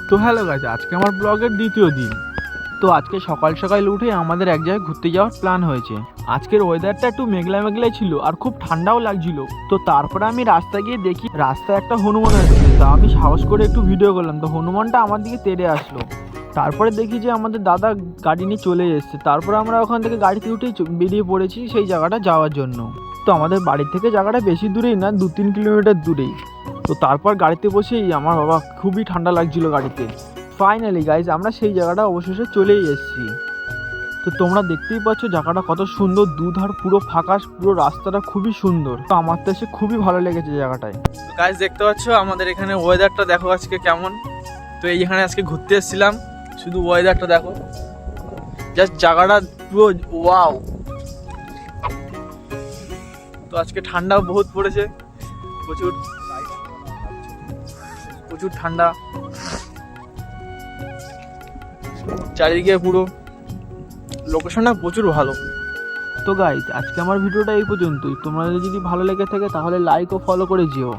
তো hello guys, আজকে আমার ব্লগের দ্বিতীয় দিন। তো আজকে সকাল সকাল উঠে আমাদের এক জায়গায় ঘুরতে যাওয়ার প্ল্যান হয়েছে। আজকের ওয়েদারটা একটু মেঘলা মেঘলাই ছিল আর খুব ঠান্ডাও লাগছিল। তো তারপরে আমি রাস্তায় গিয়ে দেখি রাস্তায় একটা হনুমান আসছে। তা আমি সাহস করে একটু ভিডিও করলাম, তো হনুমানটা আমার দিকে তেড়ে আসলো। তারপরে দেখি যে আমাদের দাদা গাড়ি নিয়ে চলে এসছে। তারপরে আমরা ওখান থেকে গাড়িতে উঠেই বেরিয়ে পড়েছি সেই জায়গাটা যাওয়ার জন্য। তো আমাদের বাড়ি থেকে জায়গাটা বেশি দূরেই না, 2-3 কিলোমিটার দূরেই। তো তারপর গাড়িতে বসেই আমার বাবা খুবই ঠান্ডা লাগছিল গাড়িতে। ফাইনালি গাইজ আমরা সেই জায়গাটা অবশেষে চলেই এসেছি। তো তোমরা দেখতেই পাচ্ছ জায়গাটা কত সুন্দর, দুধার পুরো ফাঁকা, পুরো রাস্তাটা খুবই সুন্দর। তো আমার তো এসে খুবই ভালো লেগেছে জায়গাটায়। গাইজ দেখতে পাচ্ছ আমাদের এখানে ওয়েদারটা দেখো আজকে কেমন। তো এইখানে আজকে ঘুরতে এসেছিলাম, শুধু ওয়েদারটা দেখো, জাস্ট জায়গাটা পুরো ওয়াও। তো আজকে ঠান্ডাও বহুত পড়েছে, প্রচুর প্রচুর ঠান্ডা চারিদিকে, পুরো লোকেশনটা প্রচুর ভালো। তো গাইজ আজকে আমার ভিডিওটা এই পর্যন্তই। তোমরা যদি ভালো লেগে থাকে তাহলে লাইক ও ফলো করে যেও।